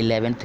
11th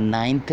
9th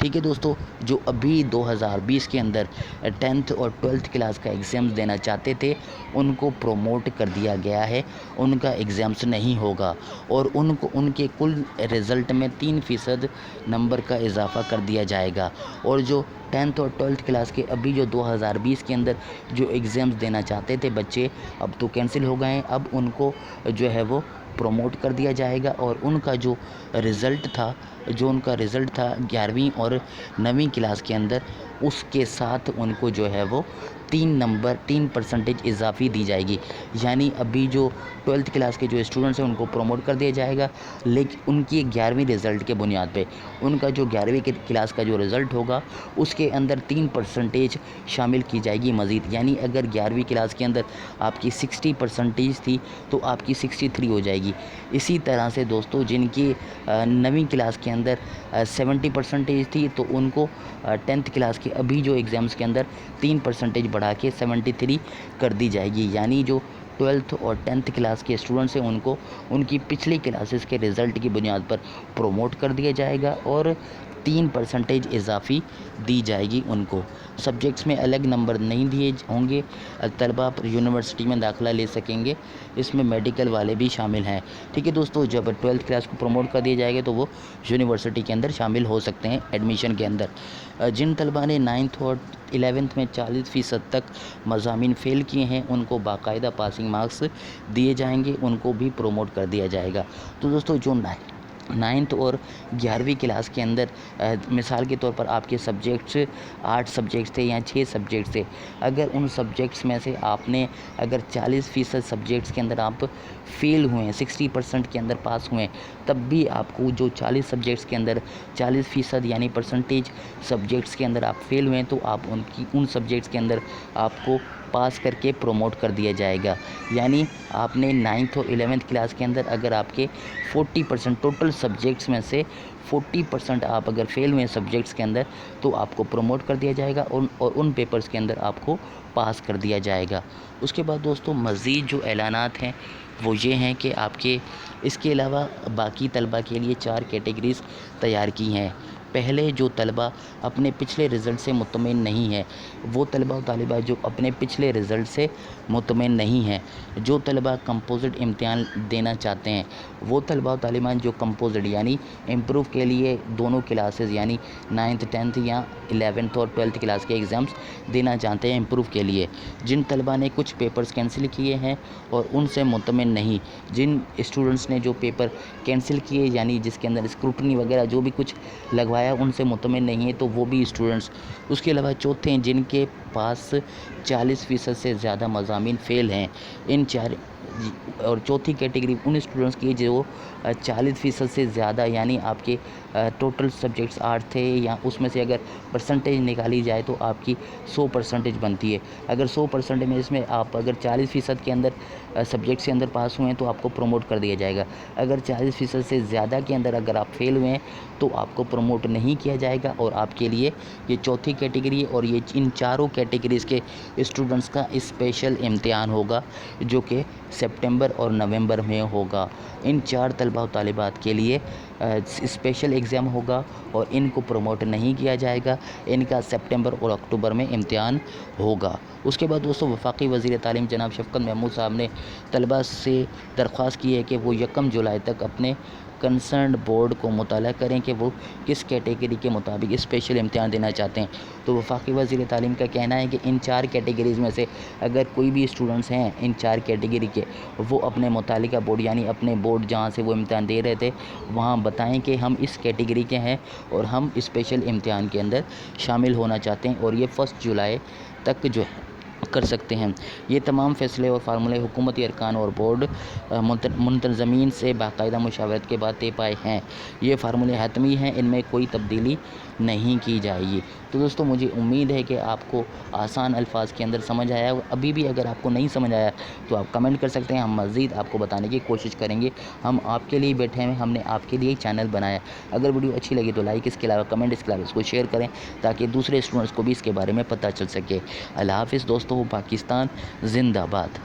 ٹھیک ہے دوستو، جو ابھی 2020 کے اندر 10th اور 12th کلاس کا ایگزامس دینا چاہتے تھے ان کو پروموٹ کر دیا گیا ہے، ان کا ایگزامس نہیں ہوگا اور ان کے کل رزلٹ میں 3% نمبر کا اضافہ کر دیا جائے گا، اور جو 10th اور 12th کلاس کے ابھی جو 2020 کے اندر جو ایگزامس دینا چاہتے تھے بچے اب تو کینسل ہو گئے ہیں، اب ان کو جو ہے وہ پروموٹ کر دیا جائے گا، اور ان کا جو رزلٹ تھا 11ویں اور 9ویں کلاس کے اندر اس کے ساتھ ان کو جو ہے وہ 3% اضافی دی جائے گی، یعنی ابھی جو 12th کلاس کے جو اسٹوڈنٹس ہیں ان کو پروموٹ کر دیا جائے گا، لیکن ان کی 11ویں رزلٹ کے بنیاد پہ ان کا جو 11ویں کلاس کا جو رزلٹ ہوگا اس کے اندر 3% شامل کی جائے گی مزید، یعنی اگر 11ویں کلاس کے اندر آپ کی 60% تھی تو آپ کی 63 ہو جائے گی۔ اسی طرح سے دوستو جن کی 9ویں کلاس کے اندر 70% تھی تو ان کو 10th کلاس کے ابھی جو ایگزامس کے اندر 3% بڑھا کے 73 کر دی جائے گی، یعنی جو 12th اور 10th کلاس کے اسٹوڈنٹس ہیں ان کو ان کی پچھلی کلاسز کے رزلٹ کی بنیاد پر پروموٹ کر دیا جائے گا اور 3% اضافی دی جائے گی ان کو۔ سبجیکٹس میں الگ نمبر نہیں دیے ہوں گے، طلبہ یونیورسٹی میں داخلہ لے سکیں گے، اس میں میڈیکل والے بھی شامل ہیں۔ ٹھیک ہے دوستو، جب 12th کلاس کو پروموٹ کر دیا جائے گا تو وہ یونیورسٹی کے اندر شامل ہو سکتے ہیں ایڈمیشن کے اندر۔ جن طلبہ نے 9th اور 11th میں 40% تک مضامین فیل کیے ہیں ان کو باقاعدہ پاسنگ مارکس دیے جائیں گے، ان کو بھی پروموٹ کر دیا جائے گا۔ تو دوستو جو 9th اور 11ویں کلاس کے اندر مثال کے طور پر آپ کے سبجیکٹس 8 سبجیکٹس تھے یا 6 سبجیکٹس تھے، اگر ان سبجیکٹس میں سے آپ نے اگر 40% سبجیکٹس کے اندر آپ فیل ہوئے ہیں، 60% کے اندر پاس ہوئے ہیں، تب بھی آپ کو جو 40 سبجیکٹس کے اندر 40% یعنی پرسنٹیج سبجیکٹس کے اندر آپ فیل ہوئے ہیں تو آپ ان سبجیکٹس کے اندر آپ کو پاس کر کے پروموٹ کر دیا جائے گا، یعنی آپ نے 9th اور 11th کلاس کے اندر اگر آپ کے 40% ٹوٹل سبجیکٹس میں سے 40% آپ اگر فیل ہوئے ہیں سبجیکٹس کے اندر تو آپ کو پروموٹ کر دیا جائے گا اور ان پیپرز کے اندر آپ کو پاس کر دیا جائے گا۔ اس کے بعد دوستو مزید جو اعلانات ہیں وہ یہ ہیں کہ آپ کے اس کے علاوہ باقی طلبہ کے لیے 4 کیٹیگریز تیار کی ہیں۔ پہلے جو طلبہ اپنے پچھلے رزلٹ سے مطمئن نہیں ہیں، وہ طلبہ و طالبات جو اپنے پچھلے رزلٹ سے مطمئن نہیں ہیں، جو طلبہ کمپوزٹ امتحان دینا چاہتے ہیں، وہ طلبہ و طالبات جو کمپوزٹ یعنی امپروو کے لیے دونوں کلاسز یعنی 9th 10th یا 11th اور 12th کلاس کے ایگزامس دینا چاہتے ہیں امپروو کے لیے، جن طلبہ نے کچھ پیپرز کینسل کیے ہیں اور ان سے مطمئن نہیں، جن اسٹوڈنٹس نے جو پیپر کینسل کیے یعنی جس کے اندر اسکروٹنی وغیرہ جو بھی کچھ لگوایا ان سے مطمئن نہیں ہے تو وہ بھی اسٹوڈنٹس۔ اس کے علاوہ چوتھے ہیں جن کے پاس 40% سے زیادہ مضامین فیل ہیں، ان 4 اور چوتھی کیٹیگری ان اسٹوڈنٹس کی جو 40% سے زیادہ یعنی آپ کے ٹوٹل سبجیکٹس 8 تھے یا اس میں سے اگر پرسنٹیج نکالی جائے تو آپ کی 100% بنتی ہے، اگر 100% میں اس میں آپ اگر 40% کے اندر سبجیکٹس کے اندر پاس ہوئے ہیں تو آپ کو پروموٹ کر دیا جائے گا، اگر 40% سے زیادہ کے اندر اگر آپ فیل ہوئے ہیں تو آپ کو پروموٹ نہیں کیا جائے گا اور آپ کے لیے یہ چوتھی کیٹیگری اور یہ ان چاروں کیٹیگریز کے اسٹوڈنٹس کا اسپیشل امتحان ہوگا جو کہ سپٹمبر اور نومبر میں ہوگا۔ ان 4 طلبہ و طالبات کے لیے اسپیشل ایگزام ہوگا اور ان کو پروموٹ نہیں کیا جائے گا، ان کا سپٹمبر اور اکتوبر میں امتحان ہوگا۔ اس کے بعد دوستو وفاقی وزیر تعلیم جناب شفقت محمود صاحب نے طلبہ سے درخواست کی ہے کہ وہ 1 جولائی تک اپنے کنسرنڈ بورڈ کو مطالعہ کریں کہ وہ کس کیٹیگری کے مطابق اسپیشل امتحان دینا چاہتے ہیں۔ تو وفاقی وزیر تعلیم کا کہنا ہے کہ ان 4 کیٹیگریز میں سے اگر کوئی بھی اسٹوڈنٹس ہیں ان 4 کیٹیگری کے، وہ اپنے متعلقہ بورڈ یعنی اپنے بورڈ جہاں سے وہ امتحان دے رہے تھے وہاں بتائیں کہ ہم اس کیٹیگری کے ہیں اور ہم اسپیشل امتحان کے اندر شامل ہونا چاہتے ہیں، اور یہ 1 جولائی تک جو کر سکتے ہیں۔ یہ تمام فیصلے اور فارمولے حکومتی ارکان اور بورڈ منتظمین سے باقاعدہ مشاورت کے بعد طے پائے ہیں، یہ فارمولے حتمی ہیں، ان میں کوئی تبدیلی نہیں کی جائے گی۔ تو دوستو مجھے امید ہے کہ آپ کو آسان الفاظ کے اندر سمجھ آیا، ابھی بھی اگر آپ کو نہیں سمجھ آیا تو آپ کمنٹ کر سکتے ہیں، ہم مزید آپ کو بتانے کی کوشش کریں گے، ہم آپ کے لیے بیٹھے ہیں، ہم نے آپ کے لیے چینل بنایا۔ اگر ویڈیو اچھی لگی تو لائک، اس کے علاوہ کمنٹ، اس کے علاوہ اس کو شیئر کریں تاکہ دوسرے اسٹوڈنٹس کو بھی اس کے بارے میں پتہ چل سکے۔ اللہ حافظ دوستو، پاکستان زندہ باد۔